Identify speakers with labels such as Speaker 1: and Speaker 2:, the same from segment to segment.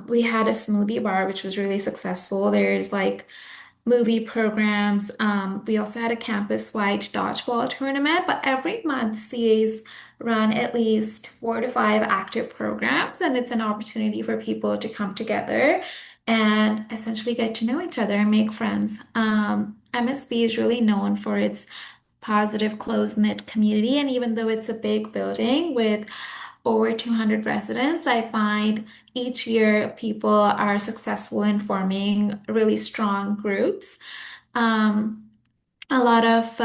Speaker 1: we had a smoothie bar, which was really successful. There's like movie programs. We also had a campus-wide dodgeball tournament, but every month CAs run at least 4 to 5 active programs, and it's an opportunity for people to come together and essentially get to know each other and make friends. MSB is really known for its positive, close-knit community, and even though it's a big building with over 200 residents, I find each year people are successful in forming really strong groups. Um, a lot of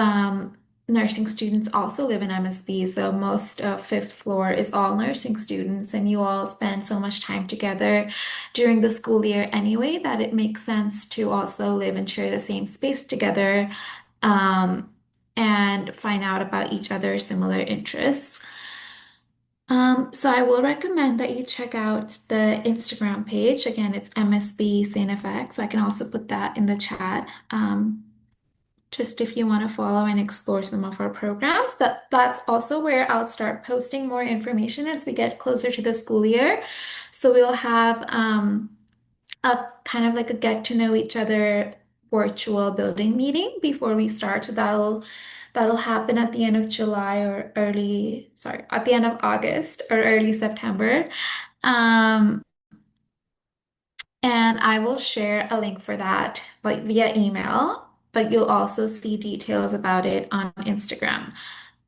Speaker 1: nursing students also live in MSB, so most of fifth floor is all nursing students, and you all spend so much time together during the school year anyway that it makes sense to also live and share the same space together, um, and find out about each other's similar interests. So I will recommend that you check out the Instagram page. Again, it's MSB SaintFX. I can also put that in the chat. Just if you want to follow and explore some of our programs. That's also where I'll start posting more information as we get closer to the school year. So we'll have a kind of like a get to know each other virtual building meeting before we start. So that'll happen at the end of July or sorry, at the end of August or early September. Um, and I will share a link for that, but via email, but you'll also see details about it on Instagram.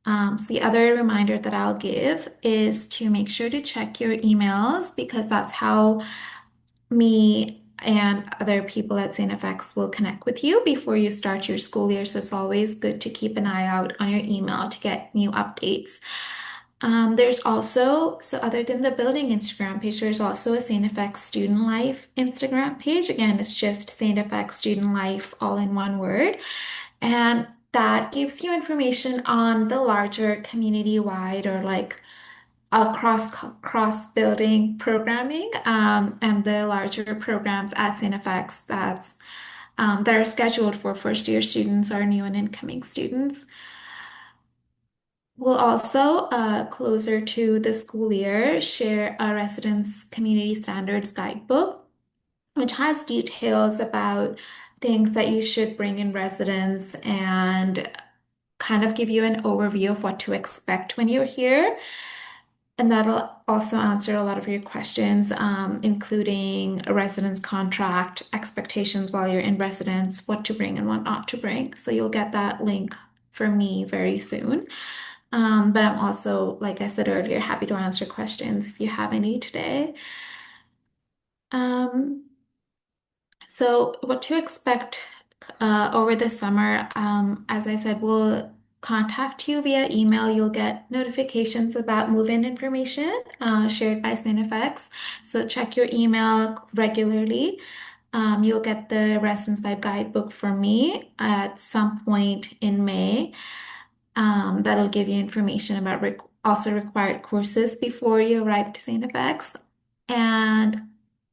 Speaker 1: So the other reminder that I'll give is to make sure to check your emails because that's how me and other people at SaintFX will connect with you before you start your school year. So it's always good to keep an eye out on your email to get new updates. There's also, so other than the building Instagram page, there's also a SaintFX Student Life Instagram page. Again, it's just SaintFX Student Life all in one word. And that gives you information on the larger community-wide or like cross building programming and the larger programs at SaintFX that are scheduled for first year students or new and incoming students. We'll also, closer to the school year, share a residence community standards guidebook, which has details about things that you should bring in residence and kind of give you an overview of what to expect when you're here. And that'll also answer a lot of your questions, including a residence contract, expectations while you're in residence, what to bring and what not to bring. So you'll get that link from me very soon. But I'm also, like I said earlier, happy to answer questions if you have any today. Um, so what to expect over the summer? As I said, we'll contact you via email. You'll get notifications about move-in information shared by SaintFX. So check your email regularly. You'll get the Residence Life Guidebook from me at some point in May. That'll give you information about also required courses before you arrive to St. FX. And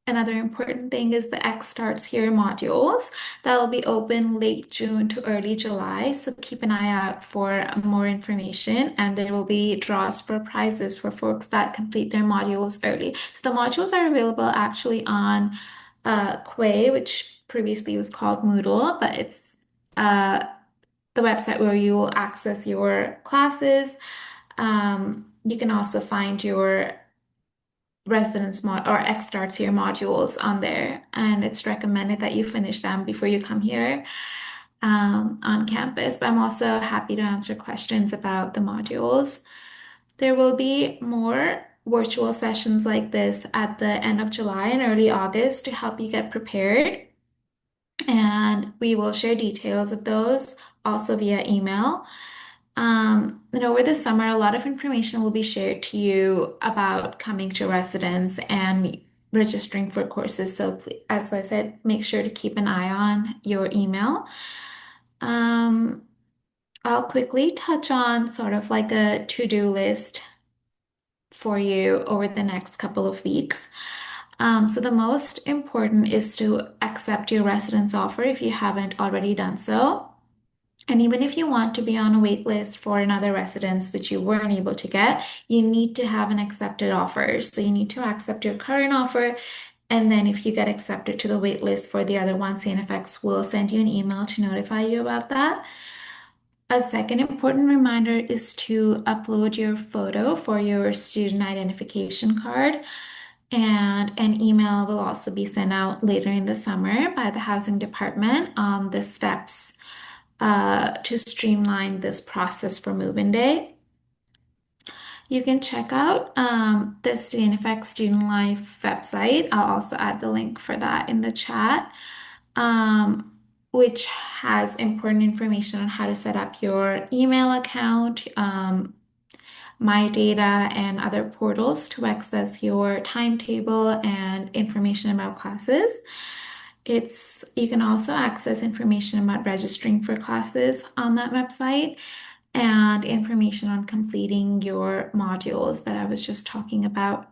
Speaker 1: another important thing is the X Starts Here modules that will be open late June to early July. So keep an eye out for more information, and there will be draws for prizes for folks that complete their modules early. So the modules are available actually on Quay, which previously was called Moodle, but it's uh, the website where you will access your classes. You can also find your residence mod or X starts here modules on there, and it's recommended that you finish them before you come here on campus. But I'm also happy to answer questions about the modules. There will be more virtual sessions like this at the end of July and early August to help you get prepared. And we will share details of those also via email. And over the summer, a lot of information will be shared to you about coming to residence and registering for courses. So, as I said, make sure to keep an eye on your email. Um, I'll quickly touch on sort of like a to-do list for you over the next couple of weeks. So the most important is to accept your residence offer if you haven't already done so. And even if you want to be on a wait list for another residence, which you weren't able to get, you need to have an accepted offer. So you need to accept your current offer. And then if you get accepted to the wait list for the other one, CNFX will send you an email to notify you about that. A second important reminder is to upload your photo for your student identification card. And an email will also be sent out later in the summer by the housing department on the steps to streamline this process for move-in day. You can check out the StanFX Student Life website. I'll also add the link for that in the chat, um, which has important information on how to set up your email account, my data, and other portals to access your timetable and information about classes. You can also access information about registering for classes on that website and information on completing your modules that I was just talking about.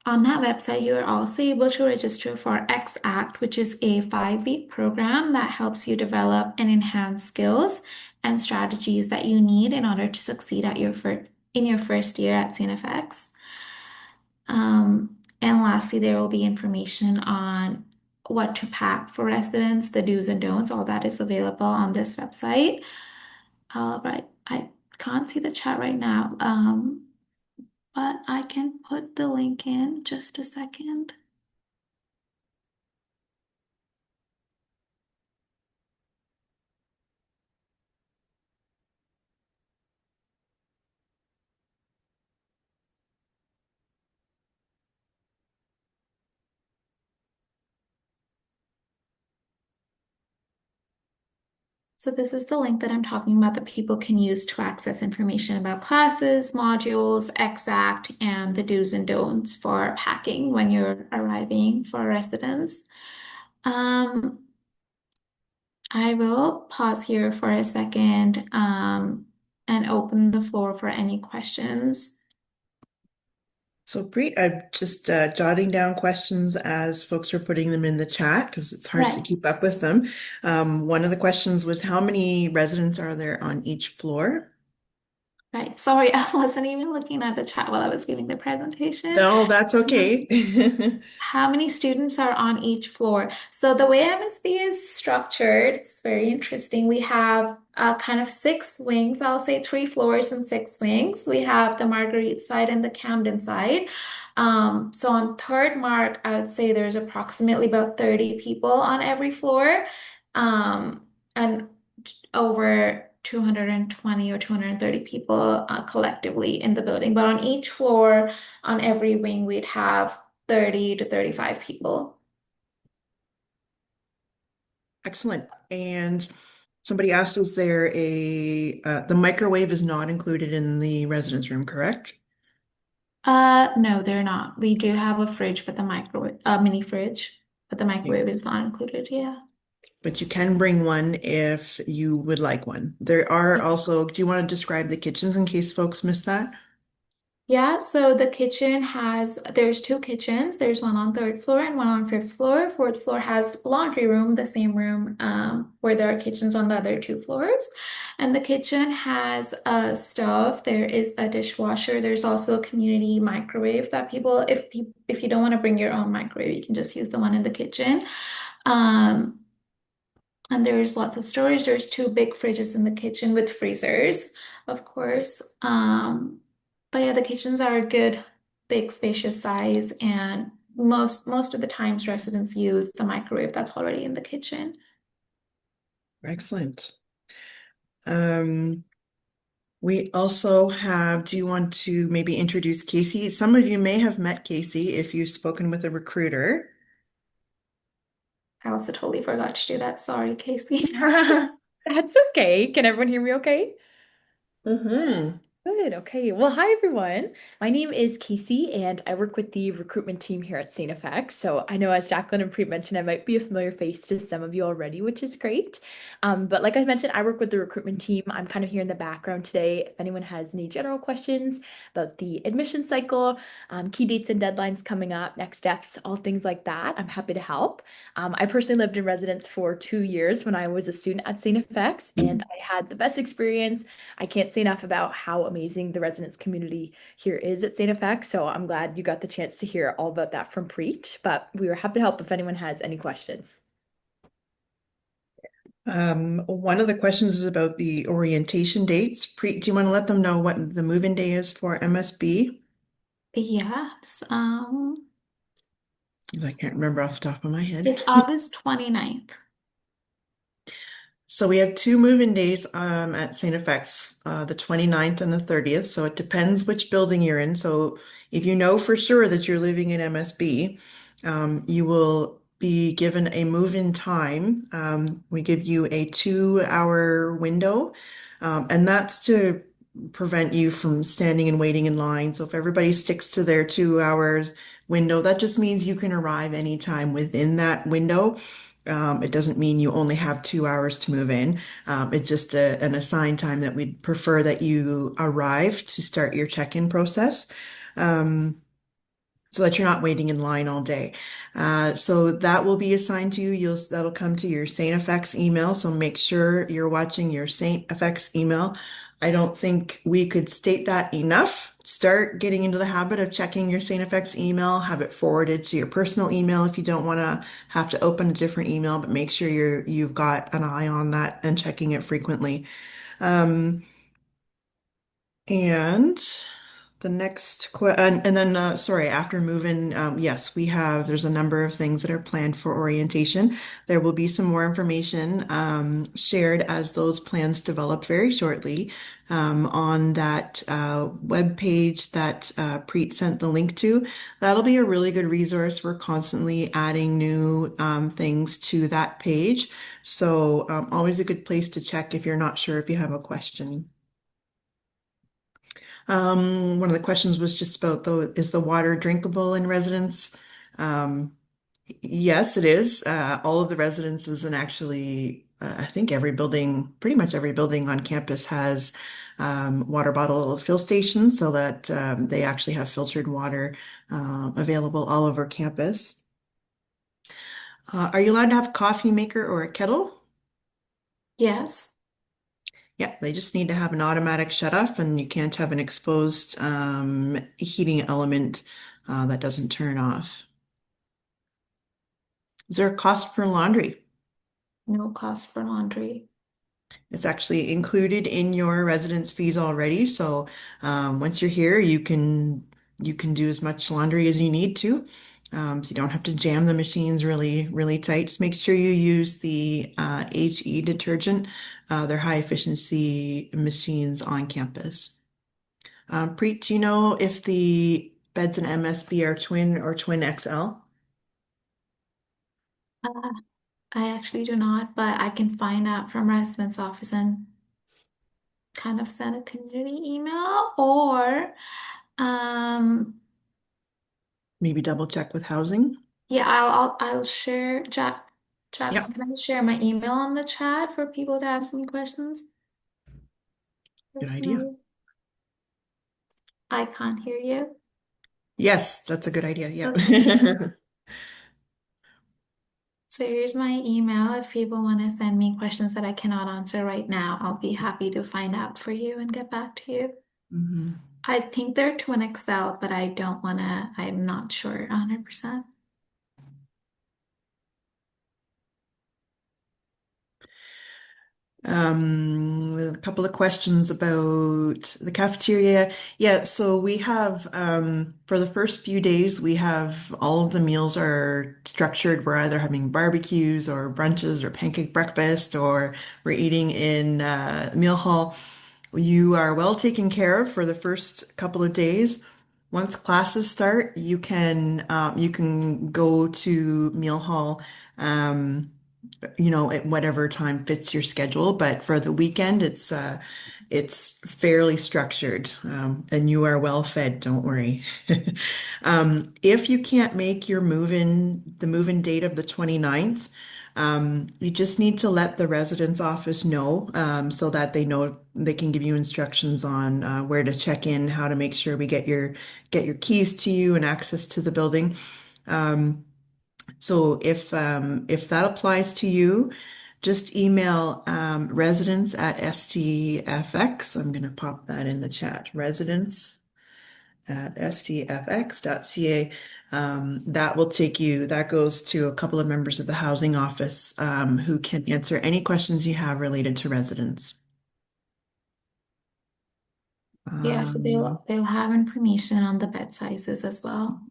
Speaker 1: On that website, you are also able to register for X-Act, which is a 5-week program that helps you develop and enhance skills and strategies that you need in order to succeed at in your first year at CNFX. And lastly, there will be information on what to pack for residents, the do's and don'ts. All that is available on this website. All right, I can't see the chat right now, but I can put the link in just a second. So this is the link that I'm talking about that people can use to access information about classes, modules, Exact, and the do's and don'ts for packing when you're arriving for residence. Um, I will pause here for a second, and open the floor for any questions.
Speaker 2: So, Preet, I'm just jotting down questions as folks are putting them in the chat because it's hard to
Speaker 1: Right.
Speaker 2: keep up with them. One of the questions was how many residents are there on each floor?
Speaker 1: Right. Sorry, I wasn't even looking at the chat while I was giving the presentation.
Speaker 2: No, that's okay.
Speaker 1: How many students are on each floor? So the way MSB is structured, it's very interesting. We have kind of 6 wings. I'll say 3 floors and 6 wings. We have the Marguerite side and the Camden side. So on third mark, I would say there's approximately about 30 people on every floor, and over 220 or 230 people collectively in the building. But on each floor, on every wing, we'd have 30 to 35 people.
Speaker 2: Excellent. And somebody asked, was there the microwave is not included in the residence room, correct?
Speaker 1: No, they're not. We do have a fridge, but the microwave, a mini fridge, but the
Speaker 2: Okay.
Speaker 1: microwave is not included. Yeah.
Speaker 2: But you can bring one if you would like one. There are also, do you want to describe the kitchens in case folks missed that?
Speaker 1: Yeah, so the kitchen there's 2 kitchens. There's one on third floor and one on fifth floor. Fourth floor has laundry room, the same room where there are kitchens on the other 2 floors. And the kitchen has a stove. There is a dishwasher. There's also a community microwave that if you don't want to bring your own microwave, you can just use the one in the kitchen. Um, and there's lots of storage. There's 2 big fridges in the kitchen with freezers, of course. But yeah, the kitchens are a good, big, spacious size, and most of the times residents use the microwave that's already in the kitchen.
Speaker 2: Excellent. Um, we also have, do you want to maybe introduce Casey? Some of you may have met Casey if you've spoken with a recruiter.
Speaker 1: I also totally forgot to do that. Sorry, Casey.
Speaker 2: hmm
Speaker 3: That's okay. Can everyone hear me okay? Good. Okay. Well, hi everyone. My name is Casey and I work with the recruitment team here at St. FX. So I know as Jacqueline and Preet mentioned, I might be a familiar face to some of you already, which is great. But like I mentioned, I work with the recruitment team. I'm kind of here in the background today. If anyone has any general questions about the admission cycle, key dates and deadlines coming up, next steps, all things like that, I'm happy to help. I personally lived in residence for 2 years when I was a student at St. FX, and I had the best experience. I can't say enough about how amazing the residence community here is at St. FX. So I'm glad you got the chance to hear all about that from Preach. But we were happy to help if anyone has any questions.
Speaker 2: One of the questions is about the orientation dates. Do you want to let them know what the move-in day is for MSB?
Speaker 1: Yes,
Speaker 2: I can't remember off the top of my head.
Speaker 1: it's August 29th.
Speaker 2: So we have two move-in days at St. FX, the 29th and the 30th. So it depends which building you're in. So if you know for sure that you're living in MSB, you will be given a move-in time. We give you a 2 hour window, and that's to prevent you from standing and waiting in line. So if everybody sticks to their 2 hours window, that just means you can arrive anytime within that window. It doesn't mean you only have 2 hours to move in. It's just an assigned time that we'd prefer that you arrive to start your check-in process. Um, so that you're not waiting in line all day. So that will be assigned to you. That'll come to your Saint FX email. So make sure you're watching your Saint FX email. I don't think we could state that enough. Start getting into the habit of checking your Saint FX email. Have it forwarded to your personal email if you don't want to have to open a different email, but make sure you've got an eye on that and checking it frequently. Um, and the next and then sorry, after moving, yes, there's a number of things that are planned for orientation. There will be some more information shared as those plans develop very shortly on that web page that Preet sent the link to. That'll be a really good resource. We're constantly adding new things to that page. So always a good place to check if you're not sure if you have a question. One of the questions was just about is the water drinkable in residence? Um, yes, it is. All of the residences and actually, I think pretty much every building on campus has water bottle fill stations so that they actually have filtered water available all over campus. Are you allowed to have a coffee maker or a kettle?
Speaker 1: Yes.
Speaker 2: Yeah, they just need to have an automatic shut off, and you can't have an exposed heating element that doesn't turn off. Is there a cost for laundry?
Speaker 1: No cost for laundry.
Speaker 2: It's actually included in your residence fees already. So once you're here, you can do as much laundry as you need to. So you don't have to jam the machines really, really tight. Just make sure you use the HE detergent. They're high efficiency machines on campus. Preet, do you know if the beds in MSB are twin or twin XL?
Speaker 1: Uh, I actually do not, but I can find out from residence office and kind of send a community email or
Speaker 2: Maybe double check with housing.
Speaker 1: yeah, I'll share
Speaker 2: Yeah,
Speaker 1: can I share my email on the chat for people to ask me questions?
Speaker 2: good
Speaker 1: There's
Speaker 2: idea.
Speaker 1: no, I can't hear you.
Speaker 2: Yes, that's a good idea. Yeah.
Speaker 1: Okay. So here's my email. If people want to send me questions that I cannot answer right now, I'll be happy to find out for you and get back to you.
Speaker 2: Mhm.
Speaker 1: I think they're twin XL, but I don't want to, I'm not sure 100%.
Speaker 2: A couple of questions about the cafeteria. Yeah, so we have for the first few days, we have all of the meals are structured. We're either having barbecues or brunches or pancake breakfast, or we're eating in meal hall. You are well taken care of for the first couple of days. Once classes start, you can go to meal hall. At whatever time fits your schedule. But for the weekend, It's fairly structured, and you are well fed, don't worry. If you can't make your the move-in date of the 29th, you just need to let the residence office know, so that they know they can give you instructions on where to check in, how to make sure we get your keys to you and access to the building. So if that applies to you, just email residents at STFX. I'm going to pop that in the chat. Residents at stfx.ca. That will take you, that goes to a couple of members of the housing office who can answer any questions you have related to residents.
Speaker 1: Yeah, so
Speaker 2: Um,
Speaker 1: they'll have information on the bed sizes as well.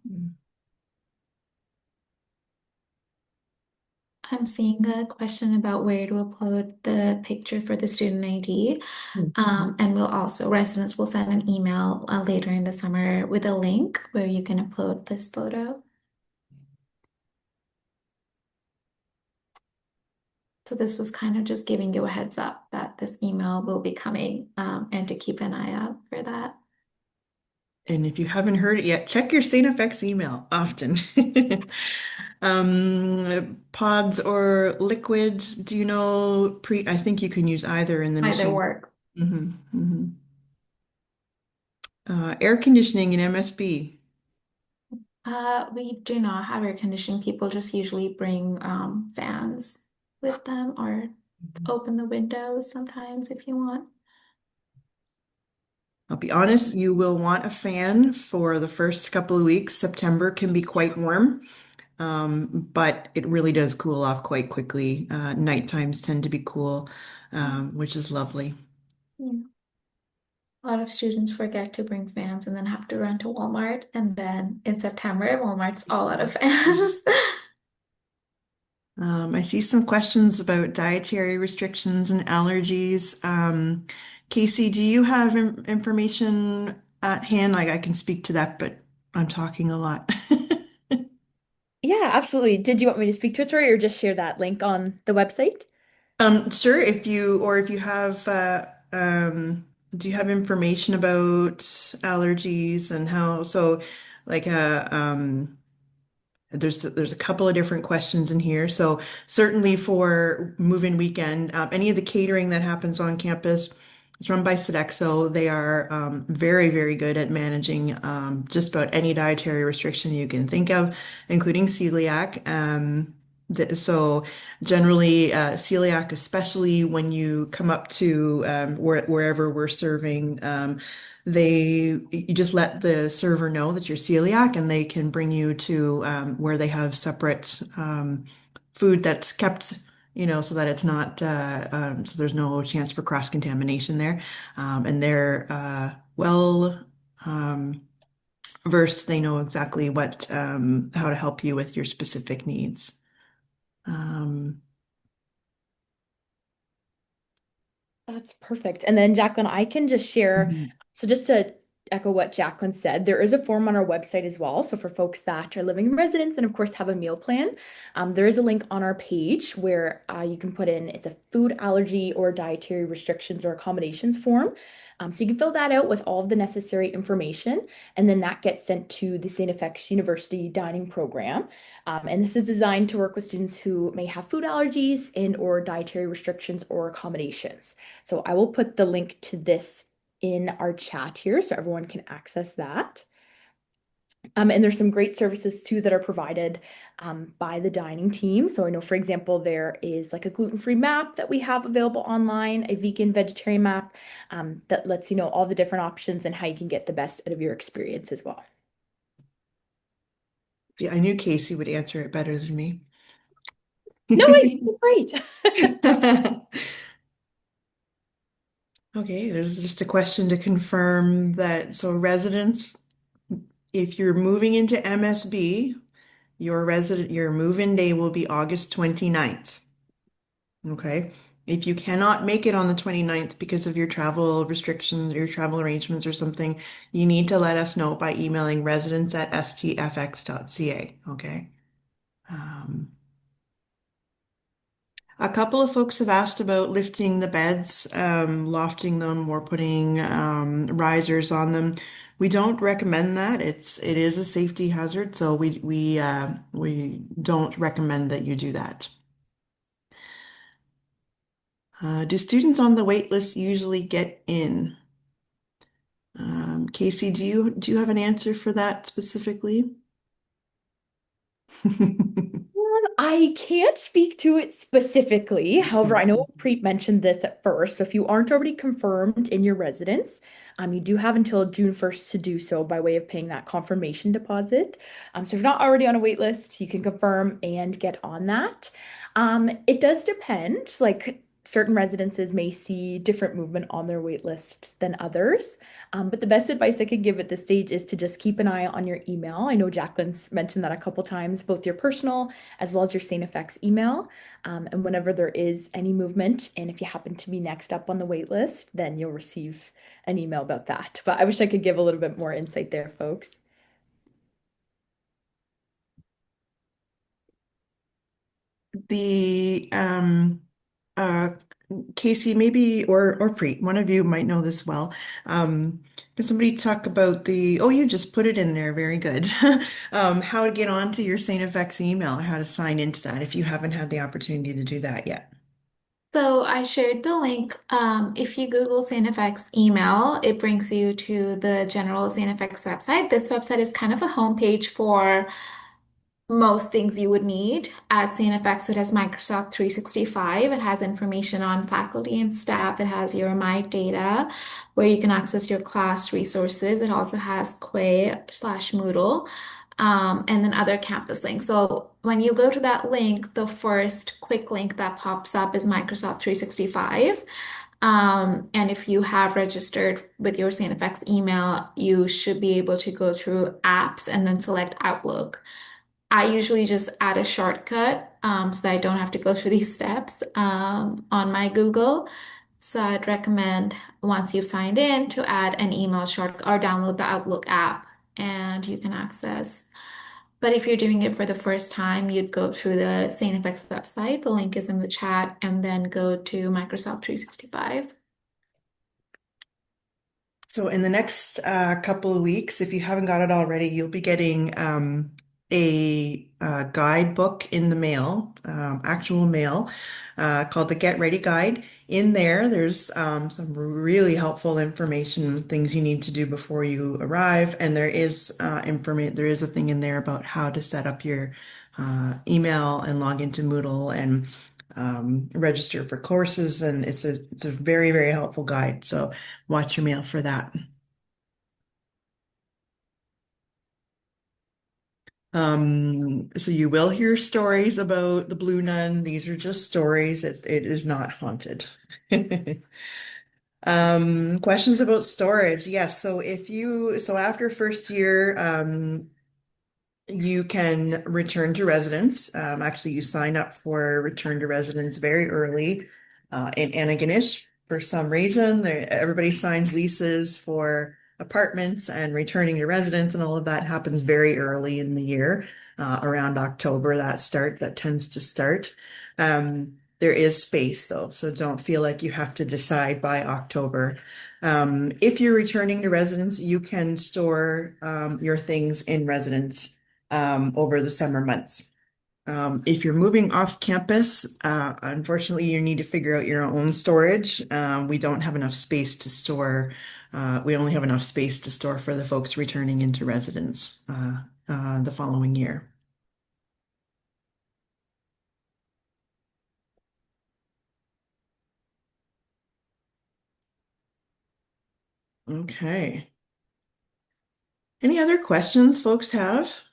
Speaker 1: I'm seeing a question about where to upload the picture for the student ID. And residents will send an email later in the summer with a link where you can upload this photo. So this was kind of just giving you a heads up that this email will be coming, and to keep an eye out for that.
Speaker 2: and if you haven't heard it yet, check your St. FX email often. Pods or liquid, do you know I think you can use either in the
Speaker 1: Either
Speaker 2: machine.
Speaker 1: work.
Speaker 2: Hmm. Air conditioning in MSB.
Speaker 1: We do not have air conditioning. People just usually bring fans with them or open the windows sometimes if you want.
Speaker 2: I'll be honest, you will want a fan for the first couple of weeks. September can be quite warm, but it really does cool off quite quickly. Night times tend to be cool, which is lovely.
Speaker 1: Yeah. A lot of students forget to bring fans and then have to run to Walmart. And then in September, Walmart's all out of fans.
Speaker 2: I see some questions about dietary restrictions and allergies. Casey, do you have information at hand? Like I can speak to that, but I'm talking a lot.
Speaker 3: Yeah, absolutely. Did you want me to speak to it, Tori, or just share that link on the website?
Speaker 2: Sure, if you have, do you have information about allergies and how, so like, there's a couple of different questions in here. So certainly for move-in weekend, any of the catering that happens on campus is run by Sodexo. They are very, very good at managing just about any dietary restriction you can think of, including celiac. So generally, celiac, especially when you come up to wherever we're serving, you just let the server know that you're celiac, and they can bring you to where they have separate food that's kept, so that it's not so there's no chance for cross-contamination there. And they're well versed. They know exactly what how to help you with your specific needs. Um,
Speaker 3: That's perfect. And then, Jacqueline, I can just share.
Speaker 2: mhm.
Speaker 3: So, just to echo what Jacqueline said, there is a form on our website as well. So, for folks that are living in residence and, of course, have a meal plan, there is a link on our page where you can put in it's a food allergy or dietary restrictions or accommodations form. So, you can fill that out with all of the necessary information, and then that gets sent to the St. FX University Dining Program. And this is designed to work with students who may have food allergies and or dietary restrictions or accommodations. So I will put the link to this in our chat here so everyone can access that. And there's some great services too that are provided by the dining team. So I know, for example, there is like a gluten-free map that we have available online, a vegan vegetarian map that lets you know all the different options and how you can get the best out of your experience as well.
Speaker 2: Yeah, I knew Casey would answer it better than me.
Speaker 3: No, wait, great.
Speaker 2: Okay, there's just a question to confirm that. So residents, if you're moving into MSB, your move-in day will be August 29th. Okay. If you cannot make it on the 29th because of your travel restrictions, your travel arrangements or something, you need to let us know by emailing residents at stfx.ca. Okay. Um, A couple of folks have asked about lifting the beds, lofting them, or putting risers on them. We don't recommend that. It is a safety hazard, so we don't recommend that you do that. Do students on the wait list usually get in? Casey, do you have an answer for that specifically?
Speaker 3: I can't speak to it specifically. However, I know Preet mentioned this at first. So if you aren't already confirmed in your residence, you do have until June 1st to do so by way of paying that confirmation deposit. So if you're not already on a wait list, you can confirm and get on that. It does depend. Like certain residences may see different movement on their wait list than others. But the best advice I could give at this stage is to just keep an eye on your email. I know Jacqueline's mentioned that a couple times, both your personal as well as your St. Effects email. And whenever there is any movement, and if you happen to be next up on the wait list, then you'll receive an email about that. But I wish I could give a little bit more insight there, folks.
Speaker 2: The uh Casey, maybe or Preet, one of you might know this well. Can somebody talk about oh, you just put it in there, very good. How to get onto your St. FX email, how to sign into that if you haven't had the opportunity to do that yet.
Speaker 1: So I shared the link. If you Google SaneFX email, it brings you to the general SaneFX website. This website is kind of a homepage for most things you would need at CNFX. It has Microsoft 365. It has information on faculty and staff. It has your My Data, where you can access your class resources. It also has Quay/Moodle, and then other campus links. So when you go to that link, the first quick link that pops up is Microsoft 365. And if you have registered with your CNFX email, you should be able to go through apps and then select Outlook. I usually just add a shortcut so that I don't have to go through these steps on my Google. So I'd recommend once you've signed in to add an email shortcut or download the Outlook app and you can access. But if you're doing it for the first time, you'd go through the St. FX website. The link is in the chat and then go to Microsoft 365.
Speaker 2: So in the next couple of weeks, if you haven't got it already, you'll be getting a guidebook in the mail, actual mail, called the Get Ready Guide. In there, there's some really helpful information, things you need to do before you arrive, and there is information. There is a thing in there about how to set up your email and log into Moodle and register for courses, and it's a very, very helpful guide. So watch your mail for that. So you will hear stories about the Blue Nun. These are just stories. It is not haunted. Questions about storage. Yes. So after first year, you can return to residence. Actually, you sign up for return to residence very early in Antigonish. For some reason, everybody signs leases for apartments and returning to residence, and all of that happens very early in the year, around October. That tends to start. There is space though, so don't feel like you have to decide by October. If you're returning to residence, you can store your things in residence over the summer months. If you're moving off campus, unfortunately, you need to figure out your own storage. We don't have enough space to store. We only have enough space to store for the folks returning into residence the following year. Okay. Any other questions folks have?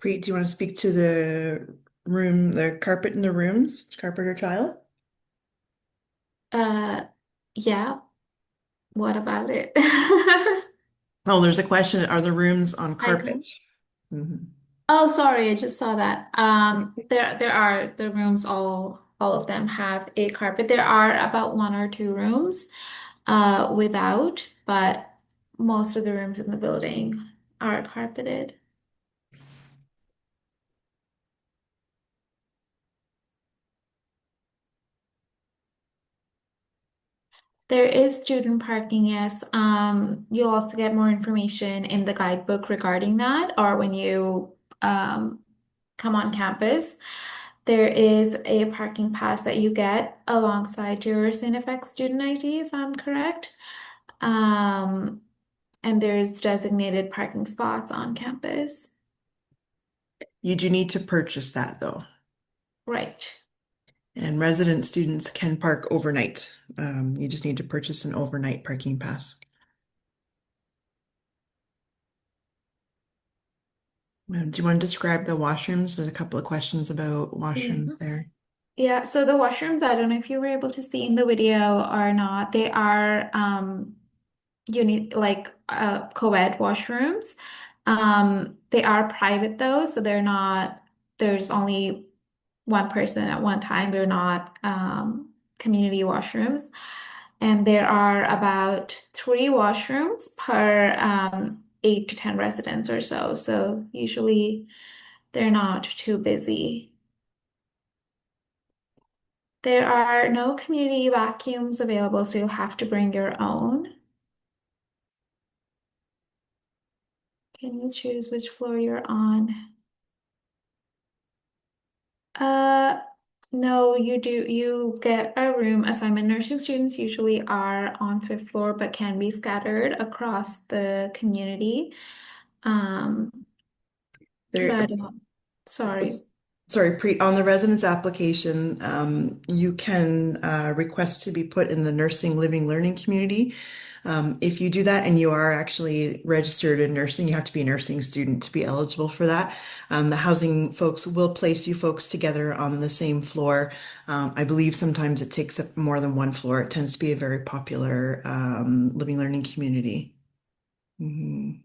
Speaker 2: Preet, do you want to speak to the carpet in the rooms, carpet or tile?
Speaker 1: Uh, yeah, what about it?
Speaker 2: Oh, there's a question. Are the rooms on
Speaker 1: Hi,
Speaker 2: carpet? Mhm.
Speaker 1: oh, sorry, I just saw that. There are the rooms, all of them have a carpet. There are about one or two rooms. without, but most of the rooms in the building are carpeted. There is student parking, yes. You'll also get more information in the guidebook regarding that, or when you um, come on campus. There is a parking pass that you get alongside your SignFX student ID, if I'm correct. Um, and there's designated parking spots on campus.
Speaker 2: You do need to purchase that though.
Speaker 1: Right.
Speaker 2: And resident students can park overnight. You just need to purchase an overnight parking pass. Do you want to describe the washrooms? There's a couple of questions about
Speaker 1: Yeah.
Speaker 2: washrooms there.
Speaker 1: Yeah, so the washrooms, I don't know if you were able to see in the video or not. They are co-ed washrooms. They are private though, so they're not, there's only one person at one time. They're not community washrooms. And there are about three washrooms per 8 to 10 residents or so. So usually they're not too busy. There are no community vacuums available, so you'll have to bring your own. Can you choose which floor you're on? Uh, no, you get a room assignment. Nursing students usually are on fifth floor, but can be scattered across the community. Um,
Speaker 2: There,
Speaker 1: but sorry.
Speaker 2: sorry, on the residence application, you can request to be put in the nursing living learning community. If you do that and you are actually registered in nursing, you have to be a nursing student to be eligible for that. The housing folks will place you folks together on the same floor. I believe sometimes it takes up more than one floor. It tends to be a very popular living learning community. Mhm.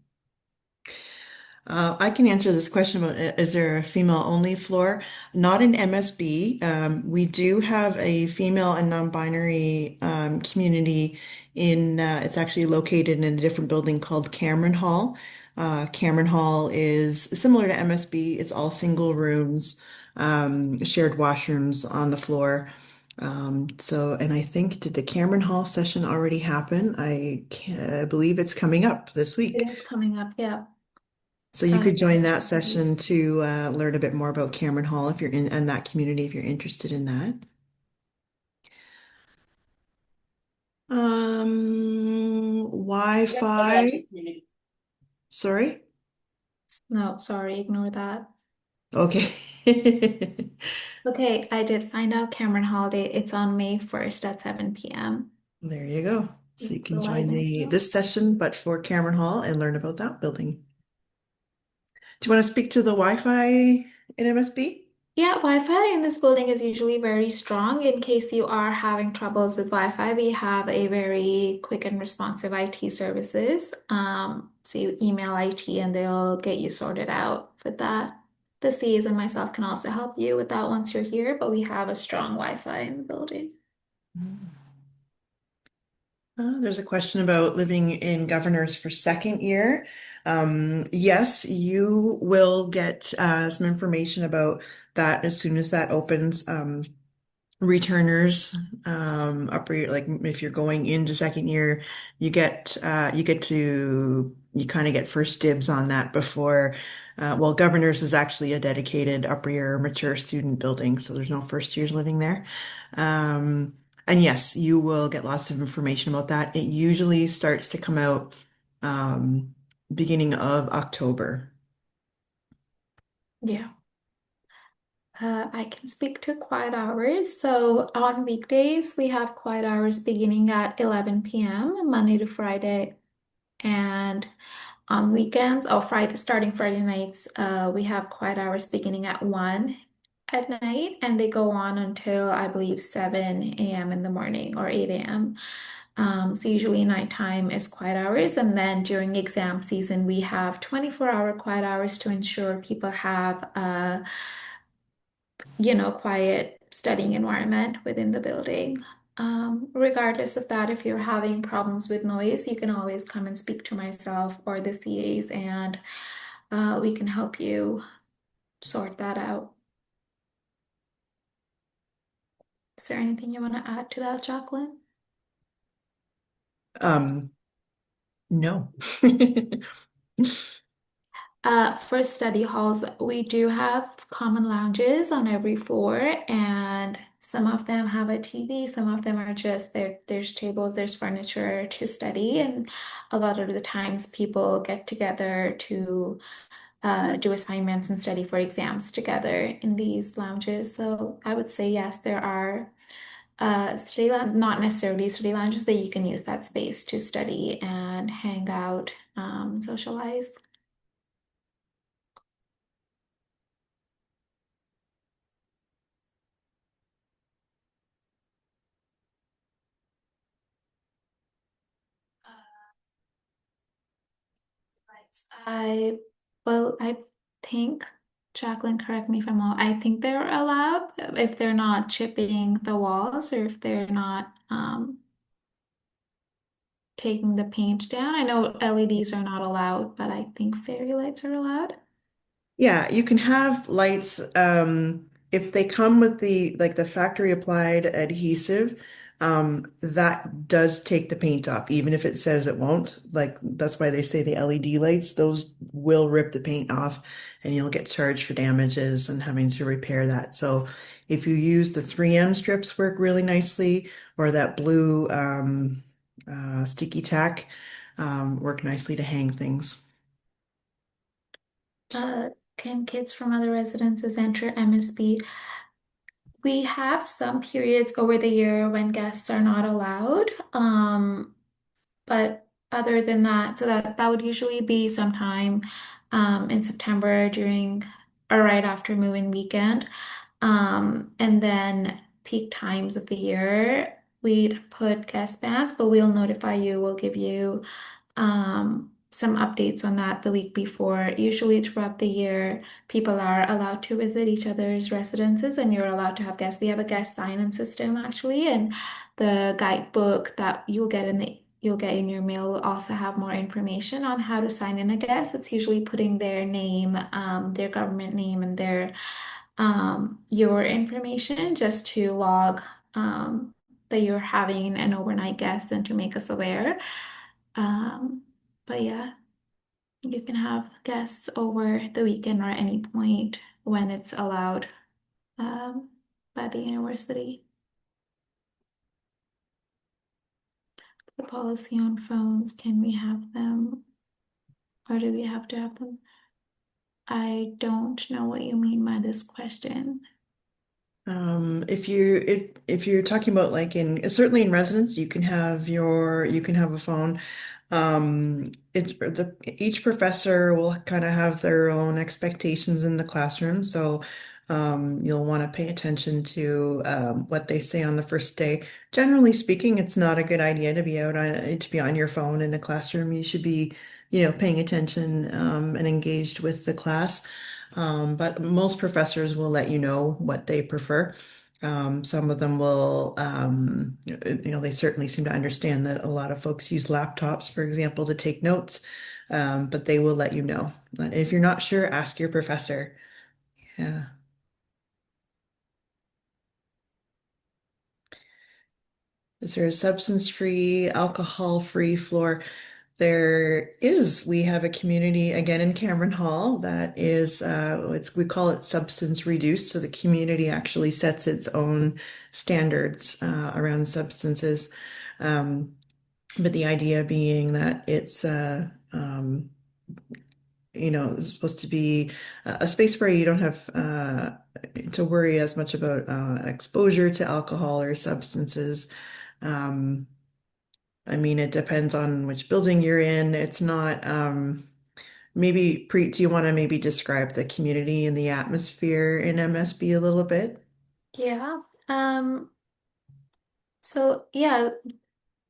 Speaker 2: I can answer this question about is there a female only floor? Not in MSB. We do have a female and non-binary community it's actually located in a different building called Cameron Hall. Cameron Hall is similar to MSB. It's all single rooms, shared washrooms on the floor. And I think, did the Cameron Hall session already happen? I believe it's coming up this
Speaker 1: It
Speaker 2: week.
Speaker 1: is coming up, yeah.
Speaker 2: So you
Speaker 1: Uh,
Speaker 2: could join that session to learn a bit more about Cameron Hall if you're in that community, if you're interested in that. Wi-Fi. Sorry.
Speaker 1: no, sorry, ignore that.
Speaker 2: Okay.
Speaker 1: Okay, I did find out Cameron Holiday. It's on May 1st at 7 p.m.
Speaker 2: There you go. So you
Speaker 1: It's the
Speaker 2: can
Speaker 1: live
Speaker 2: join the
Speaker 1: info.
Speaker 2: this session, but for Cameron Hall and learn about that building. Do you want to speak to the Wi-Fi in MSB?
Speaker 1: Yeah, Wi-Fi in this building is usually very strong. In case you are having troubles with Wi-Fi, we have a very quick and responsive IT services. So you email IT and they'll get you sorted out with that. The C's and myself can also help you with that once you're here, but we have a strong Wi-Fi in the building.
Speaker 2: There's a question about living in Governors for second year. Yes, you will get some information about that as soon as that opens. Returners, like if you're going into second year, you kind of get first dibs on that before. Well, Governors is actually a dedicated upper year mature student building, so there's no first years living there. Um, and yes, you will get lots of information about that. It usually starts to come out beginning of October.
Speaker 1: Yeah. I can speak to quiet hours. So on weekdays, we have quiet hours beginning at 11 p.m., Monday to Friday. And on weekends, oh, starting Friday nights, we have quiet hours beginning at 1 at night, and they go on until I believe 7 a.m. in the morning or 8 a.m. So usually nighttime is quiet hours, and then during exam season, we have 24-hour quiet hours to ensure people have quiet studying environment within the building. Regardless of that, if you're having problems with noise, you can always come and speak to myself or the CAs, and we can help you sort that out. Is there anything you want to add to that, Jacqueline?
Speaker 2: Um, no.
Speaker 1: For study halls, we do have common lounges on every floor, and some of them have a TV, some of them are just there. There's tables, there's furniture to study, and a lot of the times people get together to do assignments and study for exams together in these lounges. So I would say yes, there are study lounge, not necessarily study lounges, but you can use that space to study and hang out, socialize. I, well, I think, Jacqueline, correct me if I'm wrong, I think they're allowed if they're not chipping the walls or if they're not taking the paint down. I know LEDs are not allowed, but I think fairy lights are allowed.
Speaker 2: Yeah, you can have lights if they come with the like the factory applied adhesive, that does take the paint off, even if it says it won't. Like that's why they say the LED lights, those will rip the paint off and you'll get charged for damages and having to repair that. So if you use the 3M strips work really nicely, or that blue sticky tack work nicely to hang things.
Speaker 1: Uh, can kids from other residences enter MSB? We have some periods over the year when guests are not allowed. But other than that, so that would usually be sometime in September during or right after move-in weekend. And then peak times of the year, we'd put guest bans, but we'll notify you, we'll give you some updates on that the week before. Usually throughout the year, people are allowed to visit each other's residences and you're allowed to have guests. We have a guest sign-in system actually, and the guidebook that you'll get in your mail will also have more information on how to sign in a guest. It's usually putting their name, their government name, and their your information just to log that you're having an overnight guest and to make us aware. Um, but yeah, you can have guests over the weekend or at any point when it's allowed um, by the university. The policy on phones, can we have them or do we have to have them? I don't know what you mean by this question.
Speaker 2: If you're talking about like in certainly in residence, you can have a phone. It's the each professor will kind of have their own expectations in the classroom, so you'll want to pay attention to what they say on the first day. Generally speaking, it's not a good idea to be on your phone in a classroom. You should be, paying attention and engaged with the class. But most professors will let you know what they prefer. Some of them will, they certainly seem to understand that a lot of folks use laptops, for example, to take notes, but they will let you know. But if you're not sure, ask your professor. Yeah. Is there a substance-free, alcohol-free floor? There is. We have a community again in Cameron Hall that is we call it substance reduced. So the community actually sets its own standards around substances. Um, but the idea being that it's supposed to be a space where you don't have to worry as much about exposure to alcohol or substances. Um, I mean, it depends on which building you're in. It's not, maybe Preet, do you want to maybe describe the community and the atmosphere in MSB a little bit?
Speaker 1: Yeah. So yeah,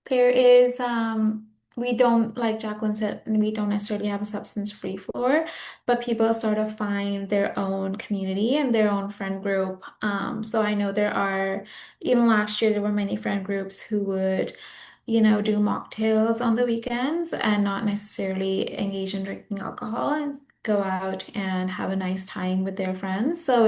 Speaker 1: there is. we don't, like Jacqueline said, we don't necessarily have a substance-free floor, but people sort of find their own community and their own friend group. So I know there are, even last year, there were many friend groups who would, do mocktails on the weekends and not necessarily engage in drinking alcohol and go out and have a nice time with their friends. So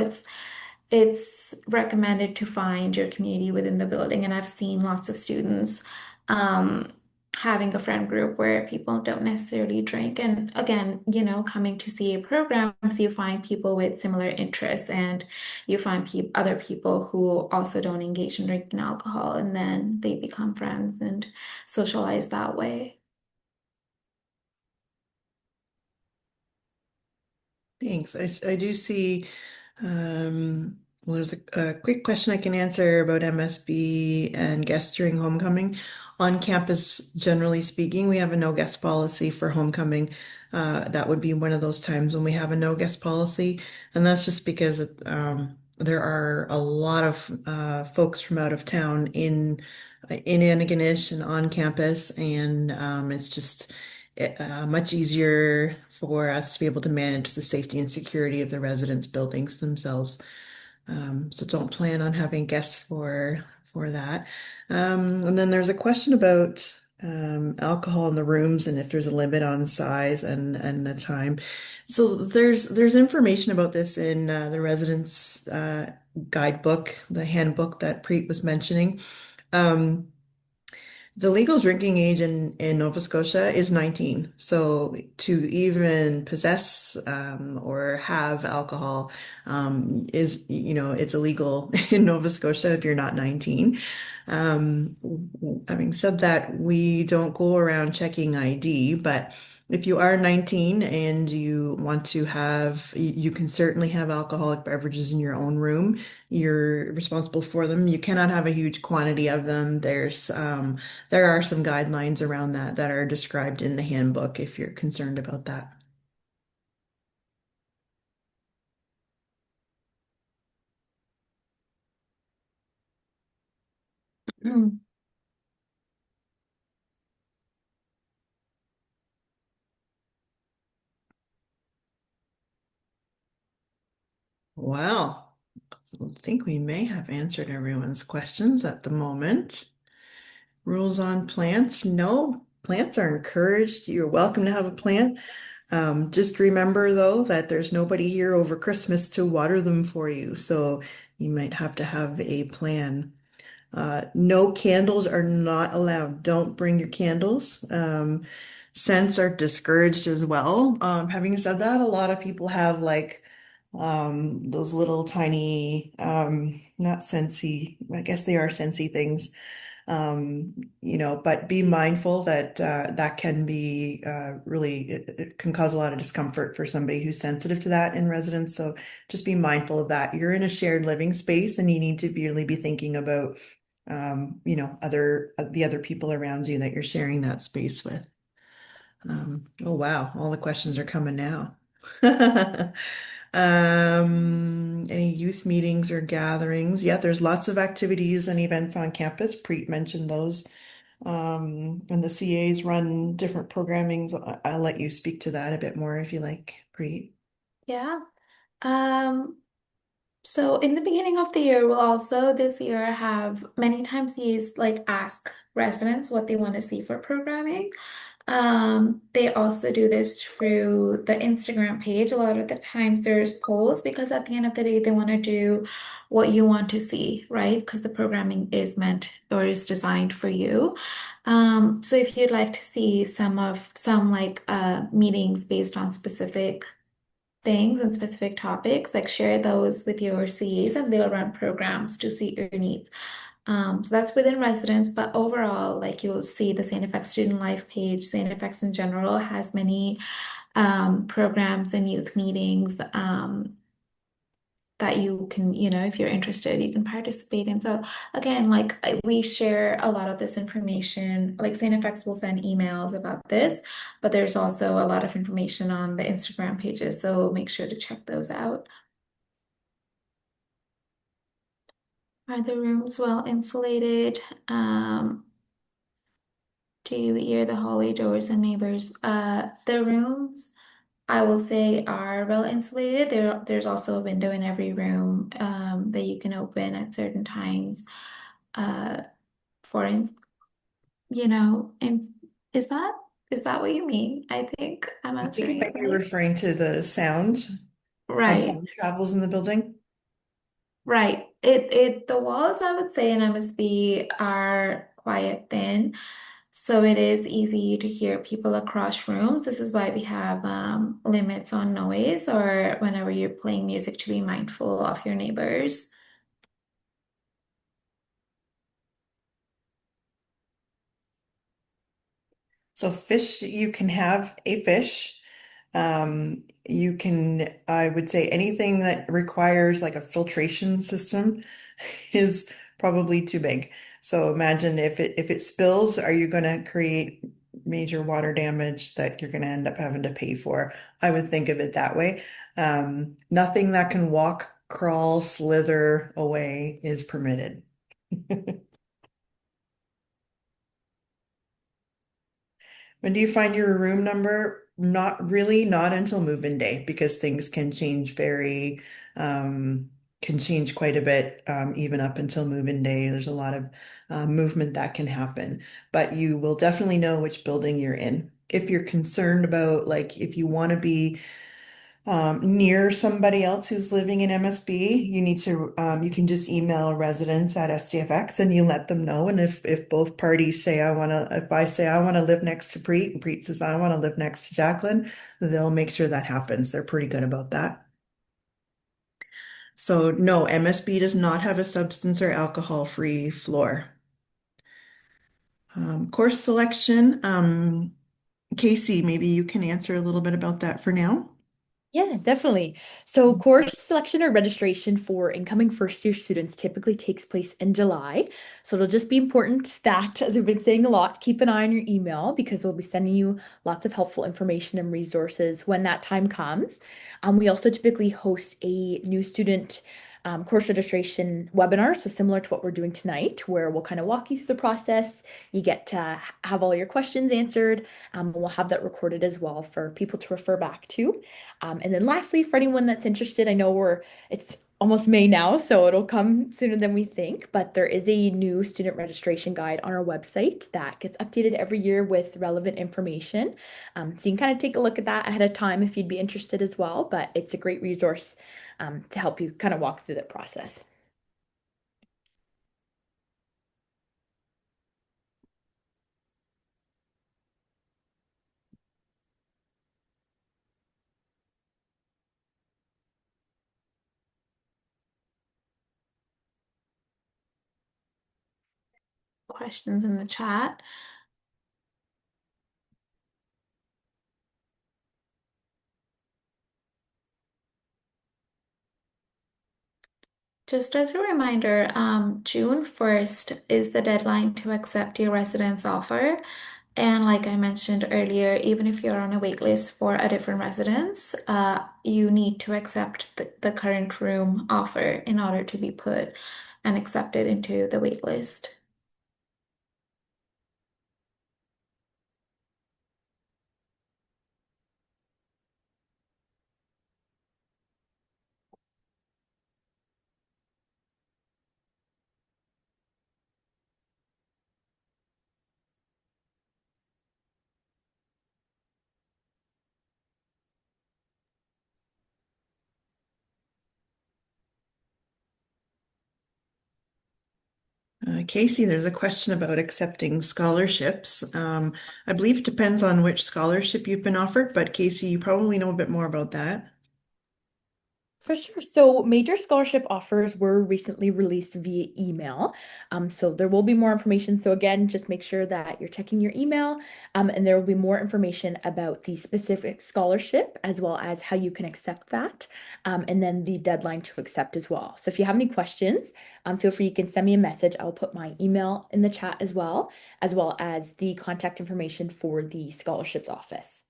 Speaker 1: it's recommended to find your community within the building. And I've seen lots of students um, having a friend group where people don't necessarily drink. And again, coming to CA programs, you find people with similar interests and you find other people who also don't engage in drinking alcohol, and then they become friends and socialize that way.
Speaker 2: Thanks. I do see, well, there's a quick question I can answer about MSB and guests during homecoming. On campus, generally speaking, we have a no guest policy for homecoming. That would be one of those times when we have a no guest policy. And that's just because there are a lot of folks from out of town in Antigonish and on campus, and it's just much easier for us to be able to manage the safety and security of the residence buildings themselves. So don't plan on having guests for that. And then there's a question about alcohol in the rooms and if there's a limit on size and the time. So there's information about this in the residence guidebook, the handbook that Preet was mentioning. Um, the legal drinking age in Nova Scotia is 19. So to even possess or have alcohol is, it's illegal in Nova Scotia if you're not 19. Having said that, we don't go around checking ID, but if you are 19 and you want to have, you can certainly have alcoholic beverages in your own room. You're responsible for them. You cannot have a huge quantity of them. There are some guidelines around that are described in the handbook if you're concerned about that. Well, I think we may have answered everyone's questions at the moment. Rules on plants? No, plants are encouraged. You're welcome to have a plant. Just remember though that there's nobody here over Christmas to water them for you, so you might have to have a plan. No candles are not allowed. Don't bring your candles. Scents are discouraged as well. Having said that, a lot of people have like those little tiny, not scentsy, I guess they are scentsy things. But be mindful that that can be really, it can cause a lot of discomfort for somebody who's sensitive to that in residence. So just be mindful of that. You're in a shared living space and you need to really be thinking about, the other people around you that you're sharing that space with. Oh wow, all the questions are coming now. Any youth meetings or gatherings? Yeah, there's lots of activities and events on campus. Preet mentioned those. And the CAs run different programmings. I'll let you speak to that a bit more if you like, Preet.
Speaker 1: Yeah. Um, So in the beginning of the year, we'll also this year have many times these like ask residents what they want to see for programming. They also do this through the Instagram page. A lot of the times there's polls because at the end of the day, they want to do what you want to see, right? Because the programming is meant or is designed for you. So if you'd like to see some like meetings based on specific things and specific topics, like share those with your CAs and they'll run programs to suit your needs. So that's within residence, but overall, like you'll see the St. FX Student Life page, St. FX in general has many programs and youth meetings that you can, if you're interested, you can participate in. So again, like we share a lot of this information, like St. FX will send emails about this, but there's also a lot of information on the Instagram pages. So make sure to check those out. Are the rooms well insulated? to ear the hallway doors and neighbors. The rooms, I will say, are well insulated. There's also a window in every room that you can open at certain times. Uh, for in, and is that is that what you mean? I think I'm
Speaker 2: I think you
Speaker 1: answering it
Speaker 2: might be
Speaker 1: right.
Speaker 2: referring to the sound, how
Speaker 1: Right,
Speaker 2: sound travels in the building.
Speaker 1: right. The walls, I would say, in MSB are quiet thin. So it is easy to hear people across rooms. This is why we have limits on noise or whenever you're playing music to be mindful of your neighbors.
Speaker 2: So fish, you can have a fish. You can, I would say anything that requires like a filtration system is probably too big. So imagine if it spills, are you going to create major water damage that you're going to end up having to pay for? I would think of it that way. Nothing that can walk, crawl, slither away is permitted. When do you find your room number? Not really, not until move-in day because things um, can change quite a bit, even up until move-in day. There's a lot of movement that can happen, but you will definitely know which building you're in. If you're concerned about, like, if you want to be near somebody else who's living in MSB, you can just email residents at SDFX and you let them know. And if both parties say, if I say I want to live next to Preet and Preet says I want to live next to Jacqueline, they'll make sure that happens. They're pretty good about that. So no, MSB does not have a substance or alcohol-free floor. Course selection, Casey, maybe you can answer a little bit about that for now.
Speaker 3: Yeah, definitely. So, course selection or registration for incoming first year students typically takes place in July. So, it'll just be important that, as we've been saying a lot, keep an eye on your email because we'll be sending you lots of helpful information and resources when that time comes. We also typically host a new student course registration webinar, so similar to what we're doing tonight, where we'll kind of walk you through the process. You get to have all your questions answered. We'll have that recorded as well for people to refer back to. And then lastly, for anyone that's interested, I know it's almost May now, so it'll come sooner than we think, but there is a new student registration guide on our website that gets updated every year with relevant information. So you can kind of take a look at that ahead of time if you'd be interested as well, but it's a great resource to help you kind of walk through the process.
Speaker 1: Questions in the chat. Just as a reminder, June 1st is the deadline to accept your residence offer. And like I mentioned earlier, even if you're on a wait list for a different residence, you need to accept the current room offer in order to be put and accepted into the wait list.
Speaker 2: Casey, there's a question about accepting scholarships. I believe it depends on which scholarship you've been offered, but Casey, you probably know a bit more about that.
Speaker 3: For sure. So, major scholarship offers were recently released via email. So, there will be more information. So, again, just make sure that you're checking your email, and there will be more information about the specific scholarship as well as how you can accept that, and then the deadline to accept as well. So, if you have any questions, feel free, you can send me a message. I'll put my email in the chat as well as the contact information for the scholarships office.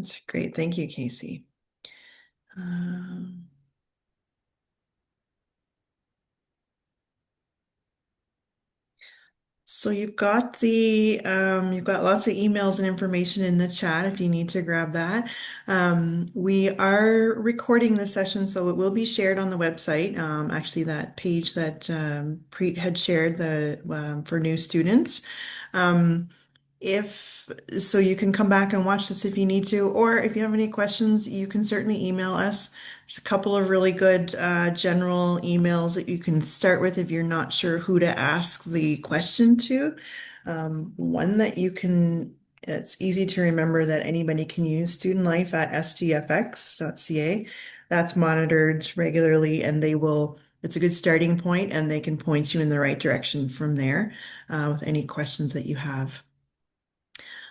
Speaker 2: That's great. Thank you, Casey. Um, So you've got lots of emails and information in the chat if you need to grab that. We are recording this session, so it will be shared on the website. Actually, that page that Preet had shared for new students. Um, if so, you can come back and watch this if you need to, or if you have any questions, you can certainly email us. There's a couple of really good general emails that you can start with if you're not sure who to ask the question to. One that it's easy to remember that anybody can use, student life at stfx.ca. That's monitored regularly, and it's a good starting point, and they can point you in the right direction from there with any questions that you have.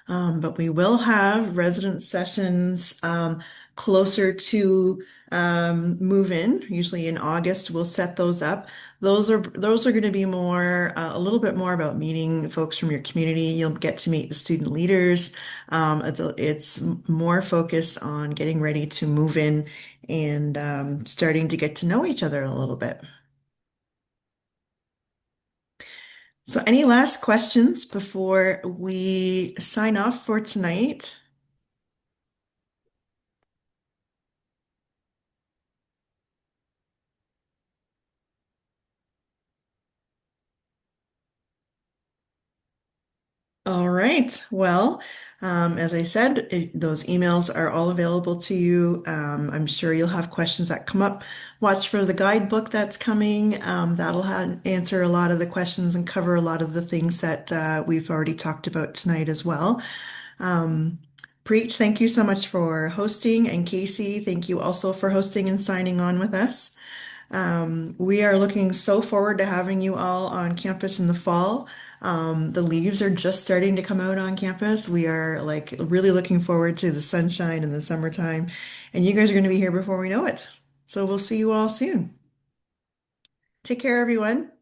Speaker 2: But we will have resident sessions closer to move in. Usually in August, we'll set those up. Those are going to be more a little bit more about meeting folks from your community. You'll get to meet the student leaders. It's more focused on getting ready to move in and starting to get to know each other a little bit. So, any last questions before we sign off for tonight? All right. Well, as I said, those emails are all available to you. I'm sure you'll have questions that come up. Watch for the guidebook that's coming. That'll answer a lot of the questions and cover a lot of the things that we've already talked about tonight as well. Um, Preet, thank you so much for hosting, and Casey, thank you also for hosting and signing on with us. We are looking so forward to having you all on campus in the fall. The leaves are just starting to come out on campus. We are like really looking forward to the sunshine and the summertime, and you guys are going to be here before we know it. So we'll see you all soon. Take care, everyone.